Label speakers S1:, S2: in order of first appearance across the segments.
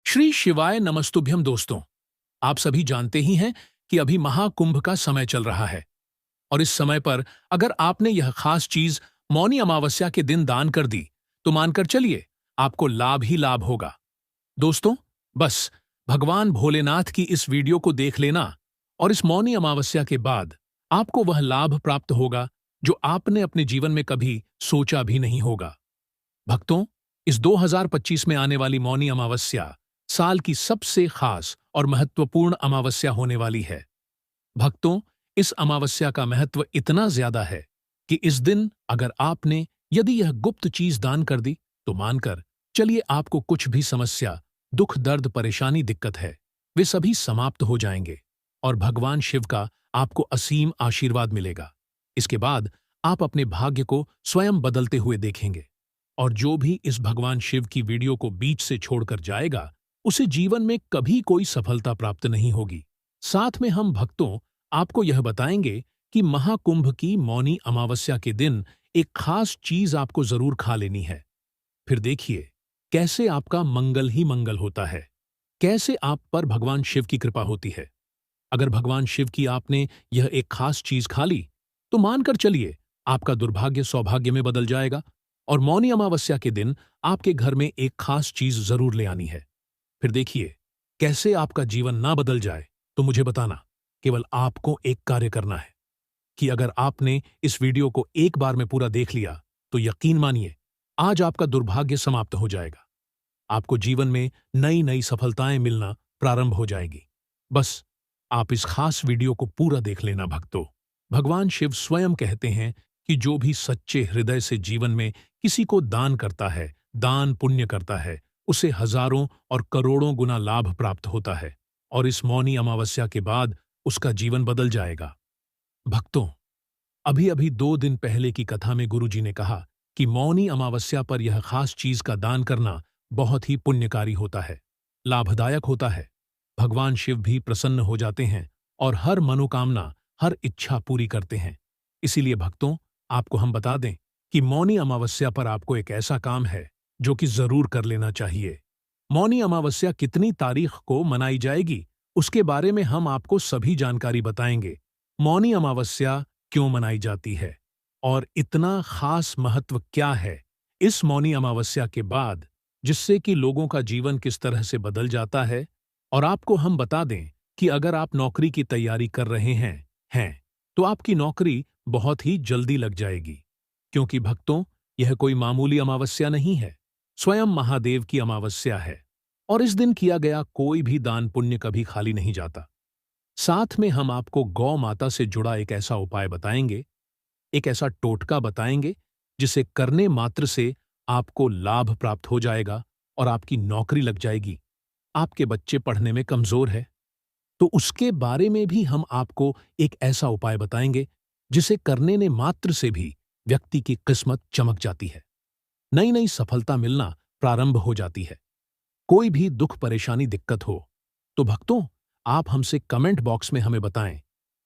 S1: श्री शिवाय नमस्तुभ्यम दोस्तों। आप सभी जानते ही हैं कि अभी महाकुंभ का समय चल रहा है और इस समय पर अगर आपने यह खास चीज मौनी अमावस्या के दिन दान कर दी तो मानकर चलिए आपको लाभ ही लाभ होगा। दोस्तों, बस भगवान भोलेनाथ की इस वीडियो को देख लेना और इस मौनी अमावस्या के बाद आपको वह लाभ प्राप्त होगा जो आपने अपने जीवन में कभी सोचा भी नहीं होगा। भक्तों, इस 2025 में आने वाली मौनी अमावस्या साल की सबसे खास और महत्वपूर्ण अमावस्या होने वाली है। भक्तों, इस अमावस्या का महत्व इतना ज्यादा है कि इस दिन अगर आपने यदि यह गुप्त चीज दान कर दी तो मानकर चलिए आपको कुछ भी समस्या, दुख, दर्द, परेशानी, दिक्कत है वे सभी समाप्त हो जाएंगे और भगवान शिव का आपको असीम आशीर्वाद मिलेगा। इसके बाद आप अपने भाग्य को स्वयं बदलते हुए देखेंगे और जो भी इस भगवान शिव की वीडियो को बीच से छोड़कर जाएगा उसे जीवन में कभी कोई सफलता प्राप्त नहीं होगी। साथ में हम भक्तों आपको यह बताएंगे कि महाकुंभ की मौनी अमावस्या के दिन एक खास चीज आपको जरूर खा लेनी है। फिर देखिए कैसे आपका मंगल ही मंगल होता है, कैसे आप पर भगवान शिव की कृपा होती है। अगर भगवान शिव की आपने यह एक खास चीज खा ली तो मानकर चलिए आपका दुर्भाग्य सौभाग्य में बदल जाएगा और मौनी अमावस्या के दिन आपके घर में एक खास चीज जरूर ले आनी है। फिर देखिए कैसे आपका जीवन ना बदल जाए तो मुझे बताना। केवल आपको एक कार्य करना है कि अगर आपने इस वीडियो को एक बार में पूरा देख लिया तो यकीन मानिए आज आपका दुर्भाग्य समाप्त हो जाएगा। आपको जीवन में नई नई सफलताएं मिलना प्रारंभ हो जाएगी। बस आप इस खास वीडियो को पूरा देख लेना भक्तों। भगवान शिव स्वयं कहते हैं कि जो भी सच्चे हृदय से जीवन में किसी को दान करता है, दान पुण्य करता है, उसे हजारों और करोड़ों गुना लाभ प्राप्त होता है और इस मौनी अमावस्या के बाद उसका जीवन बदल जाएगा। भक्तों, अभी अभी 2 दिन पहले की कथा में गुरुजी ने कहा कि मौनी अमावस्या पर यह खास चीज का दान करना बहुत ही पुण्यकारी होता है, लाभदायक होता है। भगवान शिव भी प्रसन्न हो जाते हैं और हर मनोकामना, हर इच्छा पूरी करते हैं। इसीलिए भक्तों आपको हम बता दें कि मौनी अमावस्या पर आपको एक ऐसा काम है जो कि जरूर कर लेना चाहिए। मौनी अमावस्या कितनी तारीख को मनाई जाएगी उसके बारे में हम आपको सभी जानकारी बताएंगे। मौनी अमावस्या क्यों मनाई जाती है और इतना खास महत्व क्या है इस मौनी अमावस्या के बाद जिससे कि लोगों का जीवन किस तरह से बदल जाता है। और आपको हम बता दें कि अगर आप नौकरी की तैयारी कर रहे हैं तो आपकी नौकरी बहुत ही जल्दी लग जाएगी, क्योंकि भक्तों यह कोई मामूली अमावस्या नहीं है, स्वयं महादेव की अमावस्या है और इस दिन किया गया कोई भी दान पुण्य कभी खाली नहीं जाता। साथ में हम आपको गौ माता से जुड़ा एक ऐसा उपाय बताएंगे, एक ऐसा टोटका बताएंगे जिसे करने मात्र से आपको लाभ प्राप्त हो जाएगा और आपकी नौकरी लग जाएगी। आपके बच्चे पढ़ने में कमजोर है तो उसके बारे में भी हम आपको एक ऐसा उपाय बताएंगे जिसे करने ने मात्र से भी व्यक्ति की किस्मत चमक जाती है, नई नई सफलता मिलना प्रारंभ हो जाती है। कोई भी दुख, परेशानी, दिक्कत हो तो भक्तों आप हमसे कमेंट बॉक्स में हमें बताएं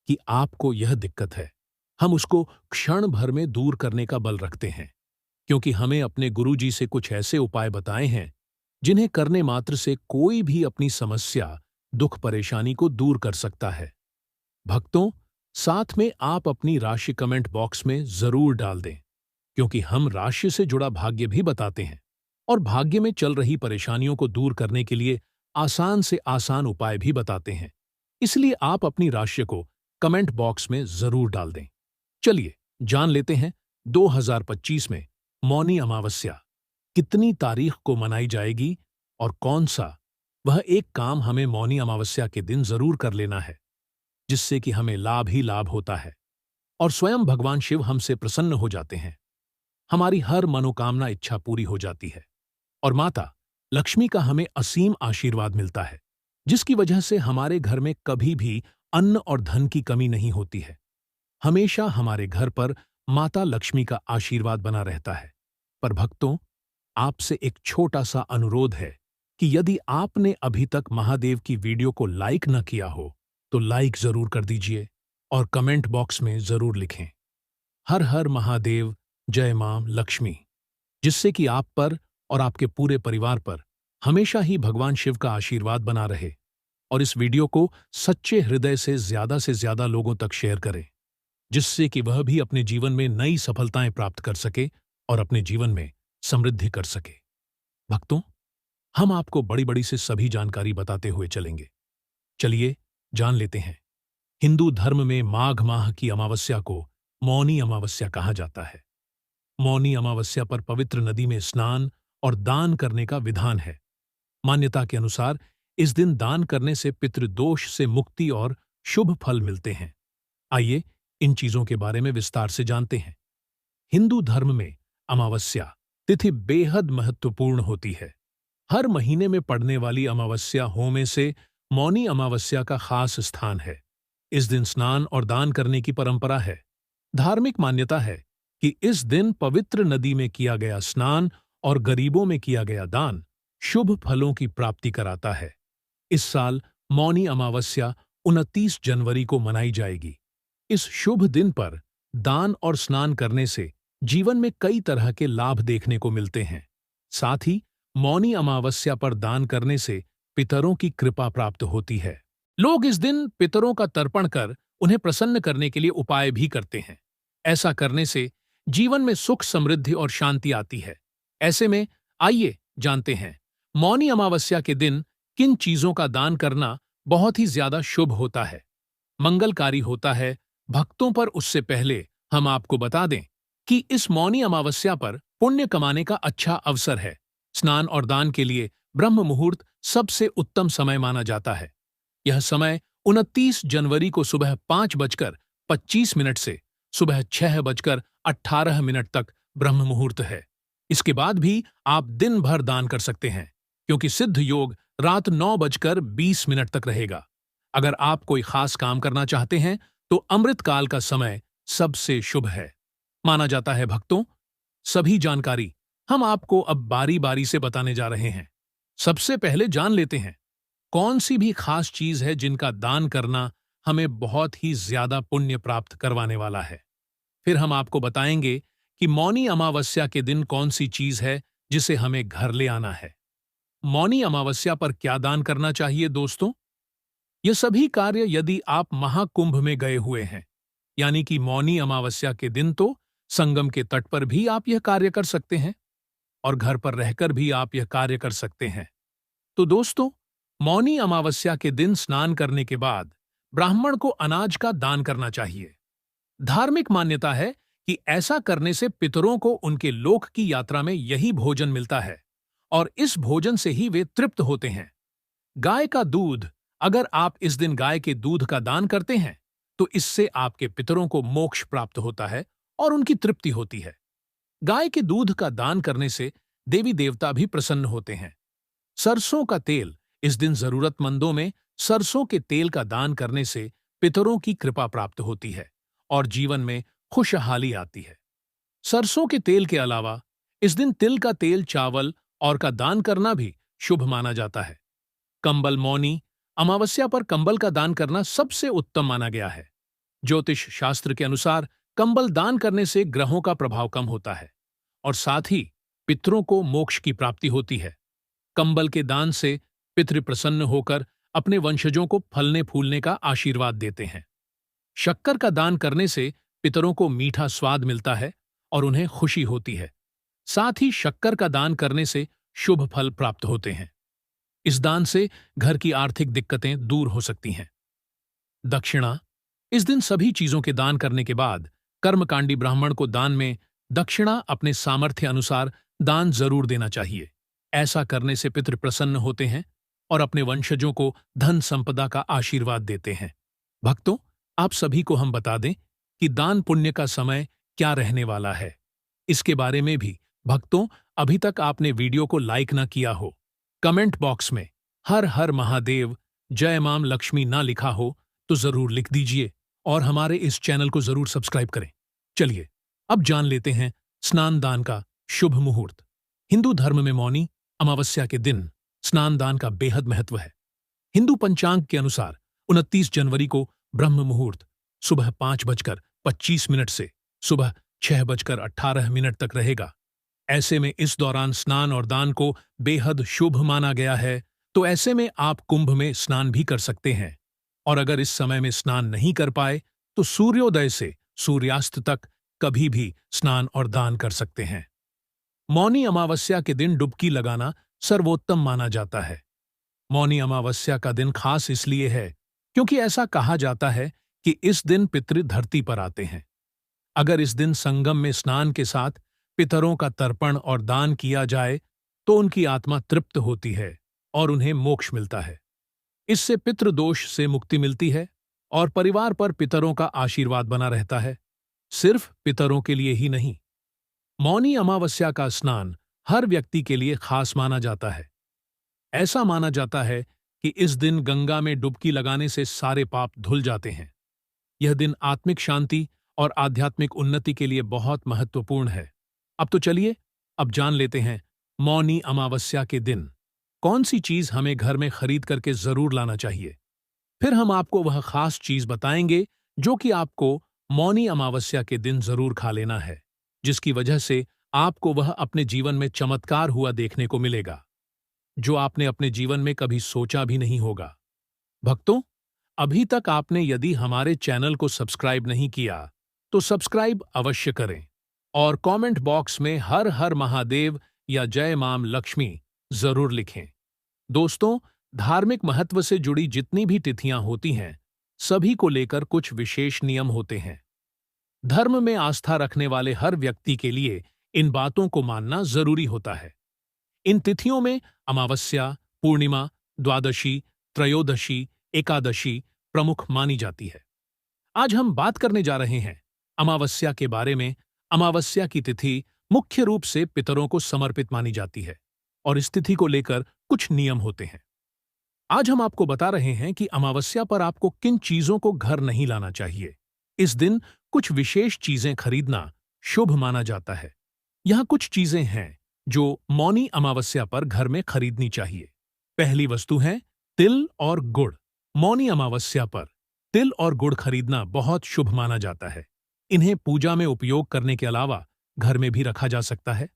S1: कि आपको यह दिक्कत है। हम उसको क्षण भर में दूर करने का बल रखते हैं, क्योंकि हमें अपने गुरुजी से कुछ ऐसे उपाय बताए हैं जिन्हें करने मात्र से कोई भी अपनी समस्या, दुख, परेशानी को दूर कर सकता है। भक्तों, साथ में आप अपनी राशि कमेंट बॉक्स में जरूर डाल दें, क्योंकि हम राशि से जुड़ा भाग्य भी बताते हैं और भाग्य में चल रही परेशानियों को दूर करने के लिए आसान से आसान उपाय भी बताते हैं। इसलिए आप अपनी राशि को कमेंट बॉक्स में जरूर डाल दें। चलिए जान लेते हैं 2025 में मौनी अमावस्या कितनी तारीख को मनाई जाएगी और कौन सा वह एक काम हमें मौनी अमावस्या के दिन जरूर कर लेना है जिससे कि हमें लाभ ही लाभ होता है और स्वयं भगवान शिव हमसे प्रसन्न हो जाते हैं। हमारी हर मनोकामना, इच्छा पूरी हो जाती है और माता लक्ष्मी का हमें असीम आशीर्वाद मिलता है, जिसकी वजह से हमारे घर में कभी भी अन्न और धन की कमी नहीं होती है। हमेशा हमारे घर पर माता लक्ष्मी का आशीर्वाद बना रहता है। पर भक्तों, आपसे एक छोटा सा अनुरोध है कि यदि आपने अभी तक महादेव की वीडियो को लाइक न किया हो तो लाइक जरूर कर दीजिए और कमेंट बॉक्स में जरूर लिखें हर हर महादेव, जय मां लक्ष्मी, जिससे कि आप पर और आपके पूरे परिवार पर हमेशा ही भगवान शिव का आशीर्वाद बना रहे और इस वीडियो को सच्चे हृदय से ज्यादा लोगों तक शेयर करें, जिससे कि वह भी अपने जीवन में नई सफलताएं प्राप्त कर सके और अपने जीवन में समृद्धि कर सके। भक्तों, हम आपको बड़ी बड़ी से सभी जानकारी बताते हुए चलेंगे। चलिए जान लेते हैं। हिंदू धर्म में माघ माह की अमावस्या को मौनी अमावस्या कहा जाता है। मौनी अमावस्या पर पवित्र नदी में स्नान और दान करने का विधान है। मान्यता के अनुसार इस दिन दान करने से पितृदोष से मुक्ति और शुभ फल मिलते हैं। आइए इन चीजों के बारे में विस्तार से जानते हैं। हिंदू धर्म में अमावस्या तिथि बेहद महत्वपूर्ण होती है। हर महीने में पड़ने वाली अमावस्या हो में से मौनी अमावस्या का खास स्थान है। इस दिन स्नान और दान करने की परंपरा है। धार्मिक मान्यता है कि इस दिन पवित्र नदी में किया गया स्नान और गरीबों में किया गया दान शुभ फलों की प्राप्ति कराता है। इस साल मौनी अमावस्या 29 जनवरी को मनाई जाएगी। इस शुभ दिन पर दान और स्नान करने से जीवन में कई तरह के लाभ देखने को मिलते हैं। साथ ही मौनी अमावस्या पर दान करने से पितरों की कृपा प्राप्त होती है। लोग इस दिन पितरों का तर्पण कर उन्हें प्रसन्न करने के लिए उपाय भी करते हैं। ऐसा करने से जीवन में सुख, समृद्धि और शांति आती है। ऐसे में आइए जानते हैं, मौनी अमावस्या के दिन किन चीजों का दान करना बहुत ही ज्यादा शुभ होता है, मंगलकारी होता है। भक्तों पर उससे पहले हम आपको बता दें कि इस मौनी अमावस्या पर पुण्य कमाने का अच्छा अवसर है। स्नान और दान के लिए ब्रह्म मुहूर्त सबसे उत्तम समय माना जाता है। यह समय 29 जनवरी को सुबह 5:25 से सुबह 6:18 तक ब्रह्म मुहूर्त है। इसके बाद भी आप दिन भर दान कर सकते हैं, क्योंकि सिद्ध योग रात 9:20 तक रहेगा। अगर आप कोई खास काम करना चाहते हैं तो अमृतकाल का समय सबसे शुभ है माना जाता है। भक्तों, सभी जानकारी हम आपको अब बारी बारी से बताने जा रहे हैं। सबसे पहले जान लेते हैं कौन सी भी खास चीज है जिनका दान करना हमें बहुत ही ज्यादा पुण्य प्राप्त करवाने वाला है। फिर हम आपको बताएंगे कि मौनी अमावस्या के दिन कौन सी चीज है जिसे हमें घर ले आना है। मौनी अमावस्या पर क्या दान करना चाहिए दोस्तों? ये सभी कार्य यदि आप महाकुंभ में गए हुए हैं, यानी कि मौनी अमावस्या के दिन तो संगम के तट पर भी आप यह कार्य कर सकते हैं और घर पर रहकर भी आप यह कार्य कर सकते हैं। तो दोस्तों, मौनी अमावस्या के दिन स्नान करने के बाद ब्राह्मण को अनाज का दान करना चाहिए। धार्मिक मान्यता है कि ऐसा करने से पितरों को उनके लोक की यात्रा में यही भोजन मिलता है और इस भोजन से ही वे तृप्त होते हैं। गाय का दूध, अगर आप इस दिन गाय के दूध का दान करते हैं तो इससे आपके पितरों को मोक्ष प्राप्त होता है और उनकी तृप्ति होती है। गाय के दूध का दान करने से देवी देवता भी प्रसन्न होते हैं। सरसों का तेल, इस दिन जरूरतमंदों में सरसों के तेल का दान करने से पितरों की कृपा प्राप्त होती है और जीवन में खुशहाली आती है। सरसों के तेल के अलावा इस दिन तिल का तेल, चावल और का दान करना भी शुभ माना जाता है। कंबल, मौनी अमावस्या पर कंबल का दान करना सबसे उत्तम माना गया है। ज्योतिष शास्त्र के अनुसार कंबल दान करने से ग्रहों का प्रभाव कम होता है और साथ ही पितरों को मोक्ष की प्राप्ति होती है। कंबल के दान से पितृ प्रसन्न होकर अपने वंशजों को फलने फूलने का आशीर्वाद देते हैं। शक्कर का दान करने से पितरों को मीठा स्वाद मिलता है और उन्हें खुशी होती है। साथ ही शक्कर का दान करने से शुभ फल प्राप्त होते हैं। इस दान से घर की आर्थिक दिक्कतें दूर हो सकती हैं। दक्षिणा, इस दिन सभी चीजों के दान करने के बाद कर्मकांडी ब्राह्मण को दान में दक्षिणा अपने सामर्थ्य अनुसार दान जरूर देना चाहिए। ऐसा करने से पितृ प्रसन्न होते हैं और अपने वंशजों को धन संपदा का आशीर्वाद देते हैं। भक्तों, आप सभी को हम बता दें कि दान पुण्य का समय क्या रहने वाला है। इसके बारे में भी भक्तों, अभी तक आपने वीडियो को लाइक ना किया हो, कमेंट बॉक्स में हर हर महादेव, जय मां लक्ष्मी ना लिखा हो तो जरूर लिख दीजिए और हमारे इस चैनल को जरूर सब्सक्राइब करें। चलिए अब जान लेते हैं स्नान दान का शुभ मुहूर्त। हिंदू धर्म में मौनी अमावस्या के दिन स्नान दान का बेहद महत्व है। हिंदू पंचांग के अनुसार 29 जनवरी को ब्रह्म मुहूर्त सुबह 5:25 से सुबह 6:18 तक रहेगा। ऐसे में इस दौरान स्नान और दान को बेहद शुभ माना गया है, तो ऐसे में आप कुंभ में स्नान भी कर सकते हैं। और अगर इस समय में स्नान नहीं कर पाए, तो सूर्योदय से सूर्यास्त तक कभी भी स्नान और दान कर सकते हैं। मौनी अमावस्या के दिन डुबकी लगाना सर्वोत्तम माना जाता है। मौनी अमावस्या का दिन खास इसलिए है क्योंकि ऐसा कहा जाता है कि इस दिन पितृ धरती पर आते हैं। अगर इस दिन संगम में स्नान के साथ पितरों का तर्पण और दान किया जाए, तो उनकी आत्मा तृप्त होती है और उन्हें मोक्ष मिलता है। इससे पितृदोष से मुक्ति मिलती है और परिवार पर पितरों का आशीर्वाद बना रहता है। सिर्फ पितरों के लिए ही नहीं, मौनी अमावस्या का स्नान हर व्यक्ति के लिए खास माना जाता है। ऐसा माना जाता है कि इस दिन गंगा में डुबकी लगाने से सारे पाप धुल जाते हैं। यह दिन आत्मिक शांति और आध्यात्मिक उन्नति के लिए बहुत महत्वपूर्ण है। अब तो चलिए, अब जान लेते हैं मौनी अमावस्या के दिन कौन सी चीज हमें घर में खरीद करके जरूर लाना चाहिए। फिर हम आपको वह खास चीज बताएंगे जो कि आपको मौनी अमावस्या के दिन जरूर खा लेना है, जिसकी वजह से आपको वह अपने जीवन में चमत्कार हुआ देखने को मिलेगा, जो आपने अपने जीवन में कभी सोचा भी नहीं होगा। भक्तों, अभी तक आपने यदि हमारे चैनल को सब्सक्राइब नहीं किया, तो सब्सक्राइब अवश्य करें और कमेंट बॉक्स में हर हर महादेव या जय मां लक्ष्मी जरूर लिखें। दोस्तों, धार्मिक महत्व से जुड़ी जितनी भी तिथियां होती हैं, सभी को लेकर कुछ विशेष नियम होते हैं। धर्म में आस्था रखने वाले हर व्यक्ति के लिए इन बातों को मानना जरूरी होता है। इन तिथियों में अमावस्या, पूर्णिमा, द्वादशी, त्रयोदशी, एकादशी प्रमुख मानी जाती है। आज हम बात करने जा रहे हैं अमावस्या के बारे में। अमावस्या की तिथि मुख्य रूप से पितरों को समर्पित मानी जाती है और इस तिथि को लेकर कुछ नियम होते हैं। आज हम आपको बता रहे हैं कि अमावस्या पर आपको किन चीजों को घर नहीं लाना चाहिए। इस दिन कुछ विशेष चीजें खरीदना शुभ माना जाता है। यहाँ कुछ चीजें हैं जो मौनी अमावस्या पर घर में खरीदनी चाहिए। पहली वस्तु है तिल और गुड़। मौनी अमावस्या पर तिल और गुड़ खरीदना बहुत शुभ माना जाता है। इन्हें पूजा में उपयोग करने के अलावा घर में भी रखा जा सकता है।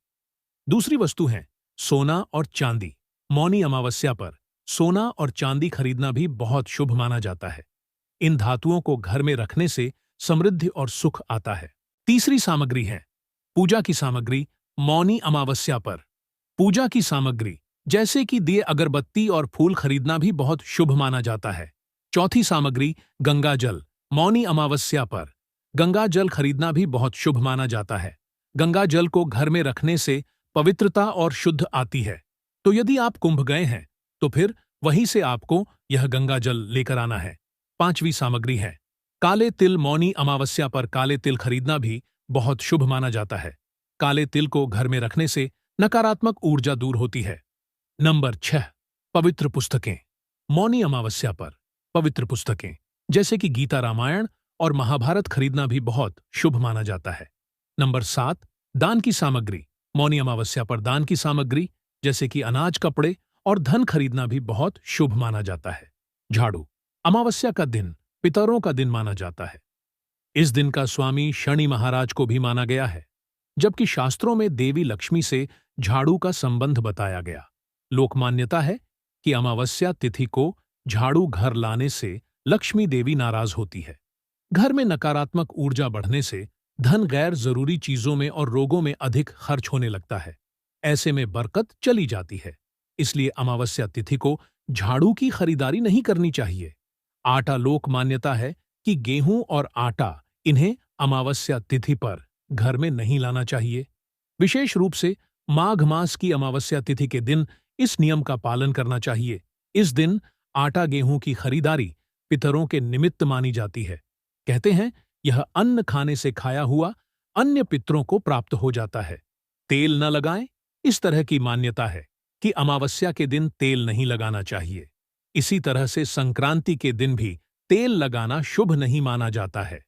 S1: दूसरी वस्तु है सोना और चांदी। मौनी अमावस्या पर सोना और चांदी खरीदना भी बहुत शुभ माना जाता है। इन धातुओं को घर में रखने से समृद्धि और सुख आता है। तीसरी सामग्री है पूजा की सामग्री। मौनी अमावस्या पर पूजा की सामग्री जैसे कि दिए, अगरबत्ती और फूल खरीदना भी बहुत शुभ माना जाता है। चौथी सामग्री गंगा जल। मौनी अमावस्या पर गंगा जल खरीदना भी बहुत शुभ माना जाता है। गंगा जल को घर में रखने से पवित्रता और शुद्ध आती है। तो यदि आप कुंभ गए हैं, तो फिर वहीं से आपको यह गंगा जल लेकर आना है। पांचवी सामग्री है काले तिल। मौनी अमावस्या पर काले तिल खरीदना भी बहुत शुभ माना जाता है। काले तिल को घर में रखने से नकारात्मक ऊर्जा दूर होती है। नंबर 6, पवित्र पुस्तकें। मौनी अमावस्या पर पवित्र पुस्तकें जैसे कि गीता, रामायण और महाभारत खरीदना भी बहुत शुभ माना जाता है। नंबर 7, दान की सामग्री। मौनी अमावस्या पर दान की सामग्री जैसे कि अनाज, कपड़े और धन खरीदना भी बहुत शुभ माना जाता है। झाड़ू। अमावस्या का दिन पितरों का दिन माना जाता है। इस दिन का स्वामी शनि महाराज को भी माना गया है, जबकि शास्त्रों में देवी लक्ष्मी से झाड़ू का संबंध बताया गया। लोक मान्यता है कि अमावस्या तिथि को झाड़ू घर लाने से लक्ष्मी देवी नाराज होती है। घर में नकारात्मक ऊर्जा बढ़ने से धन गैर जरूरी चीजों में और रोगों में अधिक खर्च होने लगता है। ऐसे में बरकत चली जाती है। इसलिए अमावस्या तिथि को झाड़ू की खरीदारी नहीं करनी चाहिए। आटा। लोक मान्यता है कि गेहूं और आटा, इन्हें अमावस्या तिथि पर घर में नहीं लाना चाहिए। विशेष रूप से माघ मास की अमावस्या तिथि के दिन इस नियम का पालन करना चाहिए। इस दिन आटा, गेहूं की खरीदारी पितरों के निमित्त मानी जाती है। कहते हैं यह अन्न खाने से खाया हुआ अन्य पितरों को प्राप्त हो जाता है। तेल न लगाएं। इस तरह की मान्यता है कि अमावस्या के दिन तेल नहीं लगाना चाहिए। इसी तरह से संक्रांति के दिन भी तेल लगाना शुभ नहीं माना जाता है।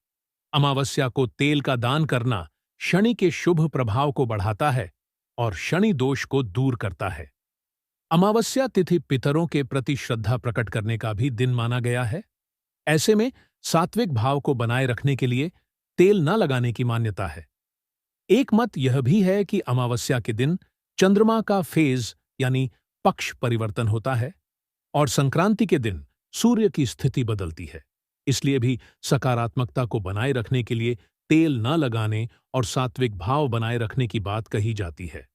S1: अमावस्या को तेल का दान करना शनि के शुभ प्रभाव को बढ़ाता है और शनि दोष को दूर करता है। अमावस्या तिथि पितरों के प्रति श्रद्धा प्रकट करने का भी दिन माना गया है। ऐसे में सात्विक भाव को बनाए रखने के लिए तेल न लगाने की मान्यता है। एक मत यह भी है कि अमावस्या के दिन चंद्रमा का फेज यानी पक्ष परिवर्तन होता है और संक्रांति के दिन सूर्य की स्थिति बदलती है। इसलिए भी सकारात्मकता को बनाए रखने के लिए तेल न लगाने और सात्विक भाव बनाए रखने की बात कही जाती है।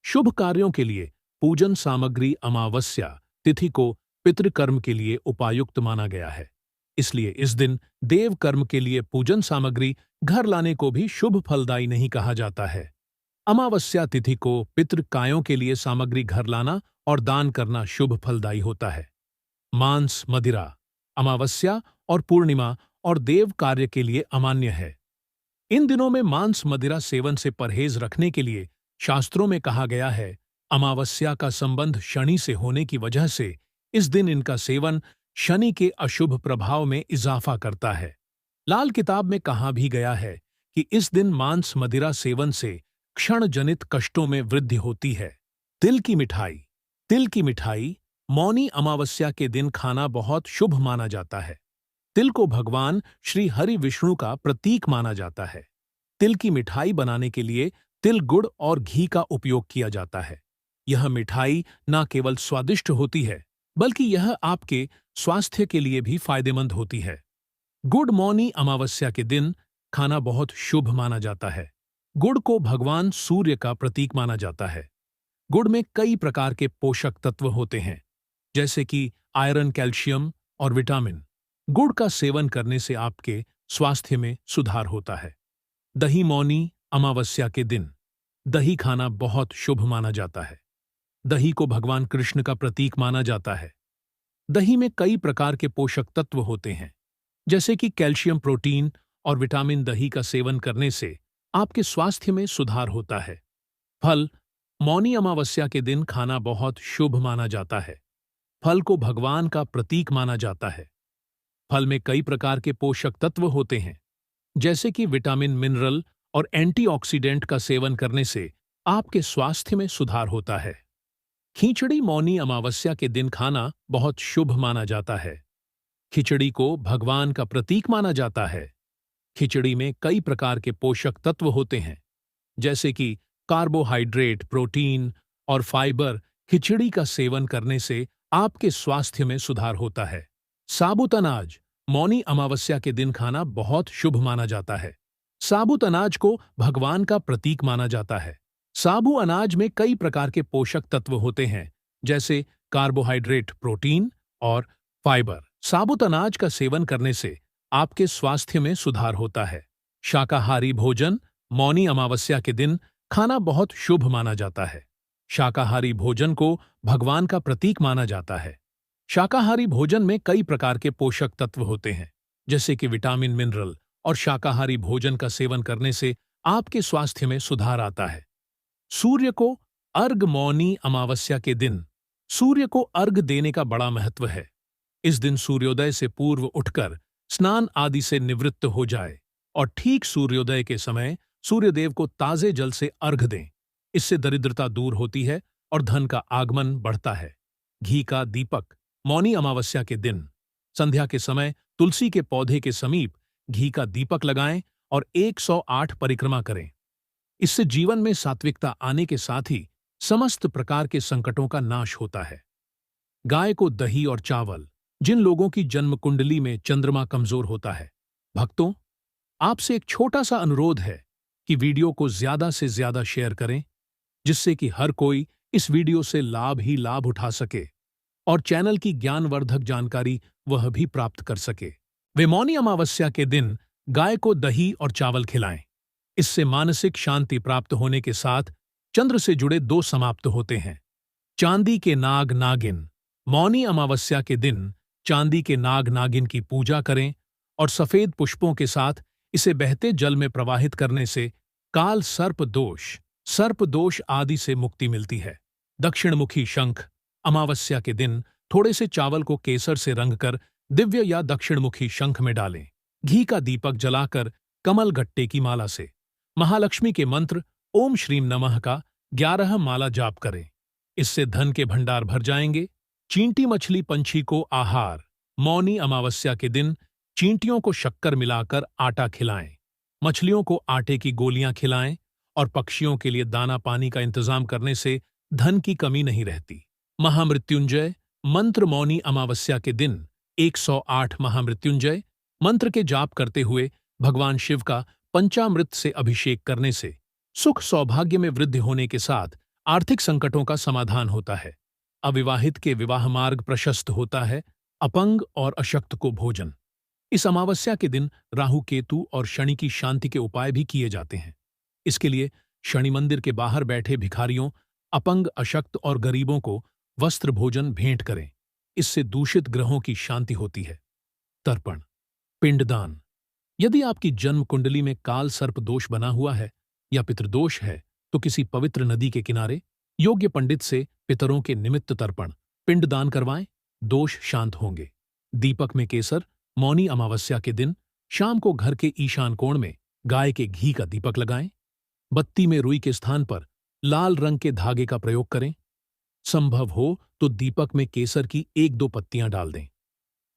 S1: शुभ कार्यों के लिए पूजन सामग्री अमावस्या तिथि को पितृकर्म के लिए उपायुक्त माना गया है। इसलिए इस दिन देव कर्म के लिए पूजन सामग्री घर लाने को भी शुभ फलदायी नहीं कहा जाता है। अमावस्या तिथि को पितृकायों के लिए सामग्री घर लाना और दान करना शुभ फलदायी होता है। मांस मदिरा अमावस्या और पूर्णिमा और देव कार्य के लिए अमान्य है। इन दिनों में मांस मदिरा सेवन से परहेज रखने के लिए शास्त्रों में कहा गया है। अमावस्या का संबंध शनि से होने की वजह से इस दिन इनका सेवन शनि के अशुभ प्रभाव में इजाफा करता है। लाल किताब में कहा भी गया है कि इस दिन मांस मदिरा सेवन से क्षण जनित कष्टों में वृद्धि होती है। तिल की मिठाई तिल की मिठाई मौनी अमावस्या के दिन खाना बहुत शुभ माना जाता है। तिल को भगवान श्री हरि विष्णु का प्रतीक माना जाता है। तिल की मिठाई बनाने के लिए तिल गुड़ और घी का उपयोग किया जाता है। यह मिठाई न केवल स्वादिष्ट होती है बल्कि यह आपके स्वास्थ्य के लिए भी फायदेमंद होती है। गुड़ मौनी अमावस्या के दिन खाना बहुत शुभ माना जाता है। गुड़ को भगवान सूर्य का प्रतीक माना जाता है। गुड़ में कई प्रकार के पोषक तत्व होते हैं, जैसे कि आयरन, कैल्शियम और विटामिन। गुड़ का सेवन करने से आपके स्वास्थ्य में सुधार होता है। दही मौनी अमावस्या के दिन दही खाना बहुत शुभ माना जाता है। दही को भगवान कृष्ण का प्रतीक माना जाता है। दही में कई प्रकार के पोषक तत्व होते हैं, जैसे कि कैल्शियम, प्रोटीन और विटामिन। दही का सेवन करने से आपके स्वास्थ्य में सुधार होता है। फल मौनी अमावस्या के दिन खाना बहुत शुभ माना जाता है। फल को भगवान का प्रतीक माना जाता है। फल में कई प्रकार के पोषक तत्व होते हैं, जैसे कि विटामिन, मिनरल और एंटीऑक्सीडेंट का सेवन करने से आपके स्वास्थ्य में सुधार होता है। खिचड़ी मौनी अमावस्या के दिन खाना बहुत शुभ माना जाता है। खिचड़ी को भगवान का प्रतीक माना जाता है। खिचड़ी में कई प्रकार के पोषक तत्व होते हैं, जैसे कि कार्बोहाइड्रेट, प्रोटीन और फाइबर। खिचड़ी का सेवन करने से आपके स्वास्थ्य में सुधार होता है। साबुत अनाज मौनी अमावस्या के दिन खाना बहुत शुभ माना जाता है। साबुत अनाज को भगवान का प्रतीक माना जाता है। साबु अनाज में कई प्रकार के पोषक तत्व होते हैं, जैसे कार्बोहाइड्रेट, प्रोटीन और फाइबर। साबुत अनाज का सेवन करने से आपके स्वास्थ्य में सुधार होता है। शाकाहारी भोजन मौनी अमावस्या के दिन खाना बहुत शुभ माना जाता है। शाकाहारी भोजन को भगवान का प्रतीक माना जाता है। शाकाहारी भोजन में कई प्रकार के पोषक तत्व होते हैं, जैसे कि विटामिन, मिनरल, और शाकाहारी भोजन का सेवन करने से आपके स्वास्थ्य में सुधार आता है। सूर्य को अर्घ मौनी अमावस्या के दिन सूर्य को अर्घ देने का बड़ा महत्व है। इस दिन सूर्योदय से पूर्व उठकर स्नान आदि से निवृत्त हो जाए और ठीक सूर्योदय के समय सूर्यदेव को ताजे जल से अर्घ दें। इससे दरिद्रता दूर होती है और धन का आगमन बढ़ता है। घी का दीपक मौनी अमावस्या के दिन संध्या के समय तुलसी के पौधे के समीप घी का दीपक लगाएं और 108 परिक्रमा करें। इससे जीवन में सात्विकता आने के साथ ही समस्त प्रकार के संकटों का नाश होता है। गाय को दही और चावल जिन लोगों की जन्म कुंडली में चंद्रमा कमजोर होता है, भक्तों, आपसे एक छोटा सा अनुरोध है कि वीडियो को ज्यादा से ज्यादा शेयर करें, जिससे कि हर कोई इस वीडियो से लाभ ही लाभ उठा सके और चैनल की ज्ञानवर्धक जानकारी वह भी प्राप्त कर सके। वे मौनी अमावस्या के दिन गाय को दही और चावल खिलाएं। इससे मानसिक शांति प्राप्त होने के साथ चंद्र से जुड़े 2 समाप्त होते हैं। चांदी के नाग नागिन मौनी अमावस्या के दिन चांदी के नाग नागिन की पूजा करें और सफेद पुष्पों के साथ इसे बहते जल में प्रवाहित करने से काल सर्प दोष आदि से मुक्ति मिलती है। दक्षिणमुखी शंख अमावस्या के दिन थोड़े से चावल को केसर से रंगकर दिव्य या दक्षिणमुखी शंख में डालें। घी का दीपक जलाकर कमल गट्टे की माला से महालक्ष्मी के मंत्र ओम श्रीम नमः का 11 माला जाप करें। इससे धन के भंडार भर जाएंगे। चींटी मछली पंछी को आहार मौनी अमावस्या के दिन चींटियों को शक्कर मिलाकर आटा खिलाएं। मछलियों को आटे की गोलियां खिलाएं और पक्षियों के लिए दाना पानी का इंतजाम करने से धन की कमी नहीं रहती। महामृत्युंजय मंत्र मौनी अमावस्या के दिन 108 महामृत्युंजय मंत्र के जाप करते हुए भगवान शिव का पंचामृत से अभिषेक करने से सुख सौभाग्य में वृद्धि होने के साथ आर्थिक संकटों का समाधान होता है। अविवाहित के विवाह मार्ग प्रशस्त होता है। अपंग और अशक्त को भोजन। इस अमावस्या के दिन राहु केतु और शनि की शांति के उपाय भी किए जाते हैं। इसके लिए शनि मंदिर के बाहर बैठे भिखारियों, अपंग, अशक्त और गरीबों को वस्त्र भोजन भेंट करें। इससे दूषित ग्रहों की शांति होती है। तर्पण, पिंडदान। यदि आपकी जन्म कुंडली में काल सर्प दोष बना हुआ है या पितृदोष है तो किसी पवित्र नदी के किनारे योग्य पंडित से पितरों के निमित्त तर्पण, पिंडदान करवाएं। दोष शांत होंगे। दीपक में केसर। मौनी अमावस्या के दिन शाम को घर के ईशान कोण में गाय के घी का दीपक लगाएं। बत्ती में रुई के स्थान पर लाल रंग के धागे का प्रयोग करें। संभव हो तो दीपक में केसर की 1-2 पत्तियां डाल दें।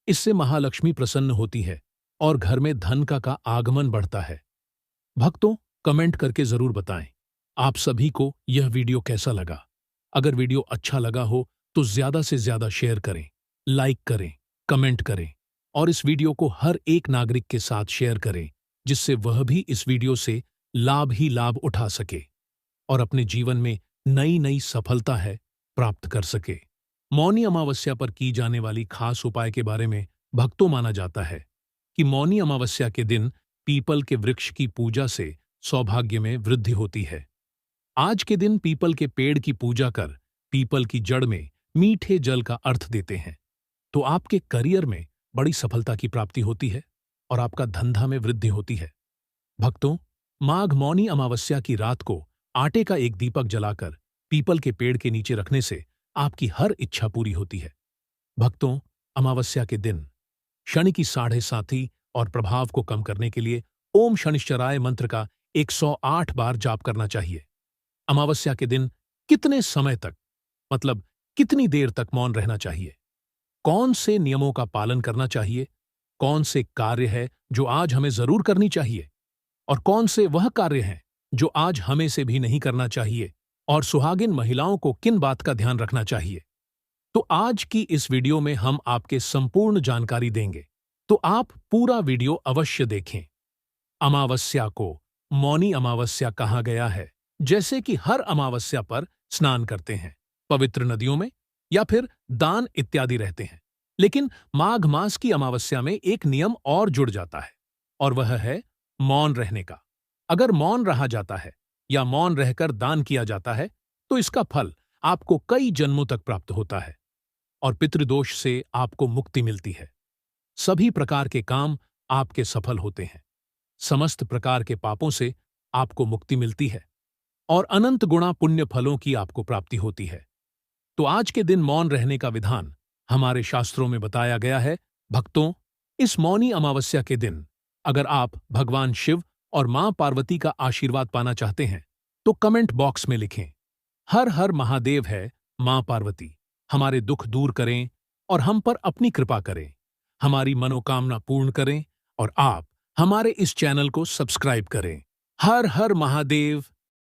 S1: इससे महालक्ष्मी प्रसन्न होती है और घर में धन का आगमन बढ़ता है। भक्तों, कमेंट करके जरूर बताएं आप सभी को यह वीडियो कैसा लगा। अगर वीडियो अच्छा लगा हो तो ज्यादा से ज्यादा शेयर करें, लाइक करें, कमेंट करें और इस वीडियो को हर एक नागरिक के साथ शेयर करें जिससे वह भी इस वीडियो से लाभ ही लाभ उठा सके और अपने जीवन में नई नई सफलता है प्राप्त कर सके। मौनी अमावस्या पर की जाने वाली खास उपाय के बारे में भक्तों माना जाता है कि मौनी अमावस्या के दिन पीपल के वृक्ष की पूजा से सौभाग्य में वृद्धि होती है। आज के दिन पीपल के पेड़ की पूजा कर पीपल की जड़ में मीठे जल का अर्थ देते हैं तो आपके करियर में बड़ी सफलता की प्राप्ति होती है और आपका धंधा में वृद्धि होती है। भक्तों, माघ मौनी अमावस्या की रात को आटे का एक दीपक जलाकर पीपल के पेड़ के नीचे रखने से आपकी हर इच्छा पूरी होती है। भक्तों, अमावस्या के दिन शनि की 7.5 और प्रभाव को कम करने के लिए ओम शनिश्चराय मंत्र का 108 बार जाप करना चाहिए। अमावस्या के दिन कितने समय तक, मतलब कितनी देर तक मौन रहना चाहिए? कौन से नियमों का पालन करना चाहिए? कौन से कार्य है जो आज हमें जरूर करनी चाहिए और कौन से वह कार्य हैं जो आज हमें से भी नहीं करना चाहिए? और सुहागिन महिलाओं को किन बात का ध्यान रखना चाहिए? तो आज की इस वीडियो में हम आपके संपूर्ण जानकारी देंगे, तो आप पूरा वीडियो अवश्य देखें। अमावस्या को मौनी अमावस्या कहा गया है जैसे कि हर अमावस्या पर स्नान करते हैं, पवित्र नदियों में या फिर दान इत्यादि रहते हैं। लेकिन माघ मास की अमावस्या में एक नियम और जुड़ जाता है और वह है मौन रहने का। अगर मौन रहा जाता है या मौन रहकर दान किया जाता है तो इसका फल आपको कई जन्मों तक प्राप्त होता है और पितृदोष से आपको मुक्ति मिलती है। सभी प्रकार के काम आपके सफल होते हैं। समस्त प्रकार के पापों से आपको मुक्ति मिलती है और अनंत गुणा पुण्य फलों की आपको प्राप्ति होती है। तो आज के दिन मौन रहने का विधान हमारे शास्त्रों में बताया गया है। भक्तों, इस मौनी अमावस्या के दिन अगर आप भगवान शिव और मां पार्वती का आशीर्वाद पाना चाहते हैं तो कमेंट बॉक्स में लिखें, हर हर महादेव है मां पार्वती, हमारे दुख दूर करें और हम पर अपनी कृपा करें, हमारी मनोकामना पूर्ण करें और आप हमारे इस चैनल को सब्सक्राइब करें। हर हर महादेव।